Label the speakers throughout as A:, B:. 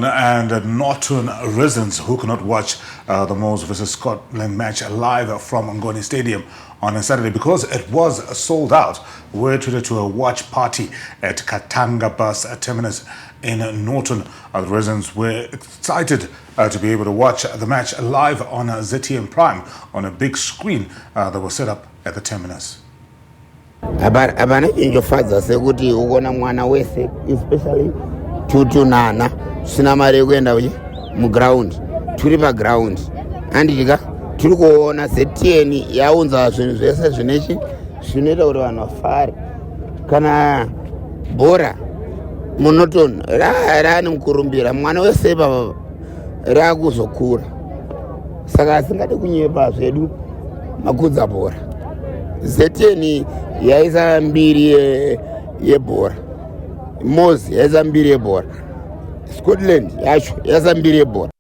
A: afternoon, and Norton residents who could not watch the Moors versus Scotland match live from Ngoni Stadium on a Saturday because it was sold out were treated to a watch party at Katanga bus terminus in Norton. The residents were excited to be able to watch the match live on ZTM Prime on a big screen that was set up at the terminus.
B: Abana injofaza sekuti ukona mwana wese especially tutunana sina mari kwenda mu ground turi pa ground andika turi kuona ZTN yaunza zvinhu zvese zvinechi zvinoita kuti vanhu vafare kana bhora munoton rani mukurumbira mwana wese baba rakuzokura saka asingade kunyepa zvedu makudza bhora ZTN yaisa mbiri yebhora Mozi yaisa mbiri yebhora Scotland yacho yaisa mbiri yebhora.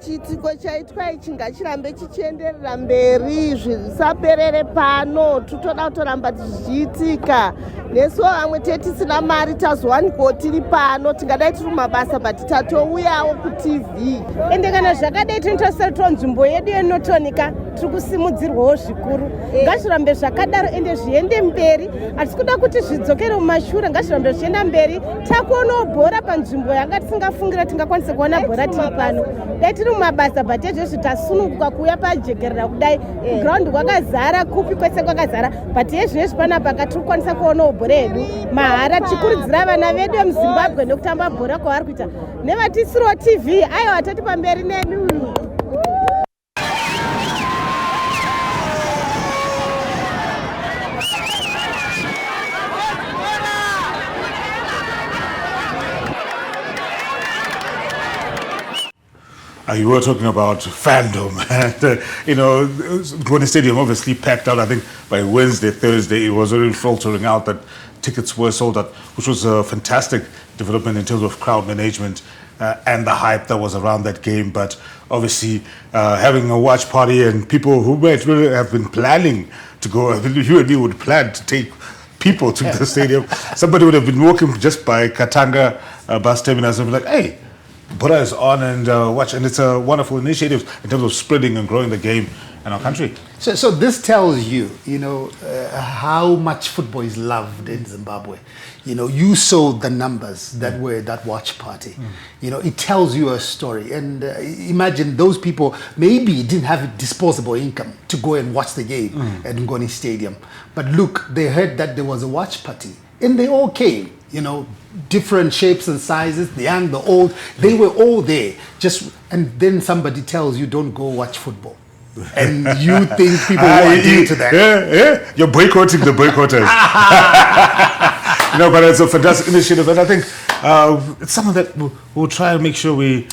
C: Chiitiko chaitwa ichi ngachirambe chichienderera mberi zvisaperere pano totoda kutoramba tichiitika nesu vamwe tisina mari tazowanikwa tiri pano tingadai tiri mumabasa but tatouyawo kuTV ende kana zvakadai tinotoserwa nzvimbo yedu yenotonika tiri kusimudzirwawo zvikuru ngazvirambe zvakadaro ende zviende mberi hatisi kuda kuti zvidzokere mumashure ngazvirambe zvichienda mberi takuonawo bhora panzvimbo yanga tisingafungira tingakwanisa kuona bhora tiri pano dai tiri mumabasa but izvozvi tasununguka kuuya pajekerera kudai ground kwakazara kupi kwese kwakazara but yezvinezvi panapa tiri kukwanisa kuonawo bhora yedu mahara tichikurudzira vana vedu vemuzimbabwe nekutamba bhora kwavari kuita nevatisiriwo TV aiwa tati pamberi nedu.
A: You were talking about fandom, and Ngoni Stadium obviously packed out. I think by Wednesday, Thursday, it was already filtering out that tickets were sold out, which was a fantastic development in terms of crowd management and the hype that was around that game. But obviously, having a watch party and people who might really have been planning to go, you and me would plan to take people to the stadium. Somebody would have been walking just by Katanga bus terminus and be like, hey, Bora is on and watch, and it's a wonderful initiative in terms of spreading and growing the game in our country.
D: So this tells you, how much football is loved in Zimbabwe. You saw the numbers that were at that watch party. It tells you a story. And imagine those people maybe didn't have disposable income to go and watch the game at Ngoni Stadium. But look, they heard that there was a watch party, and they all came. Different shapes and sizes, the young, the old, they were all there. And then somebody tells you don't go watch football. And you think people want you to that.
A: Yeah. You're boycotting the boycotters. But it's a fantastic initiative, and I think it's something that we'll try and make sure we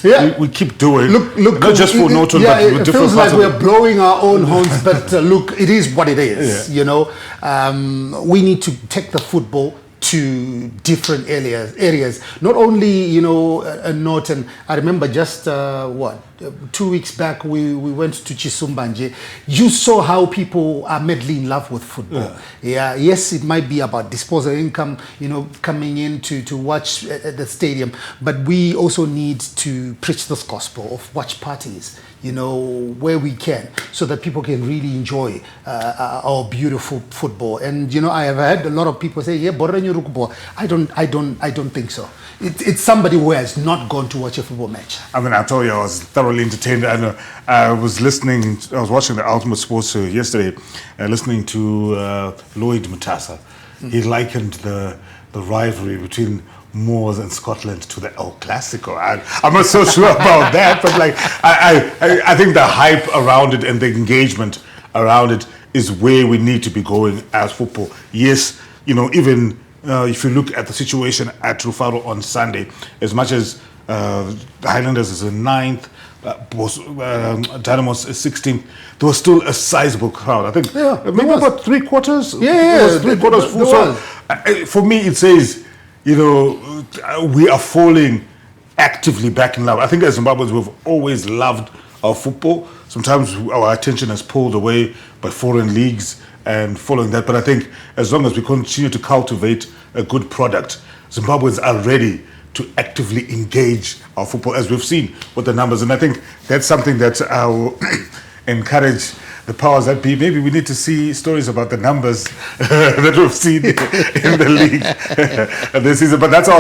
A: keep doing.
D: Look,
A: not just for Norton, but with different
D: it feels like we're blowing our own horns, but look, it is what it is. We need to take the football to different areas. Not only, Norton. I remember just, 2 weeks back, we went to Chisumbanje. You saw how people are madly in love with football. Yes, it might be about disposable income, coming in to watch at the stadium. But we also need to preach this gospel of watch parties, where we can, so that people can really enjoy our beautiful football. And I have heard a lot of people say, "Yeah, I don't think so." It's somebody who has not gone to watch a football match.
A: I mean, I told you I was thoroughly entertained. And I was watching the Ultimate Sports yesterday, listening to Lloyd Mutasa. He likened the rivalry between Moors and Scotland to the El Clasico. I'm not so sure about that, but I think the hype around it and the engagement around it is where we need to be going as football. Yes, even if you look at the situation at Rufaro on Sunday, as much as the Highlanders is in 9th, Dynamos is 16th, there was still a sizable crowd. I think maybe about 3/4.
D: Yeah,
A: 3/4 full. So for me, it says, we are falling actively back in love. I think as Zimbabweans, we've always loved our football. Sometimes our attention has pulled away by foreign leagues and following that. But I think as long as we continue to cultivate a good product, Zimbabweans are ready to actively engage our football, as we've seen with the numbers. And I think that's something that I will encourage the powers that be. Maybe we need to see stories about the numbers that we've seen in the league this season. But that's our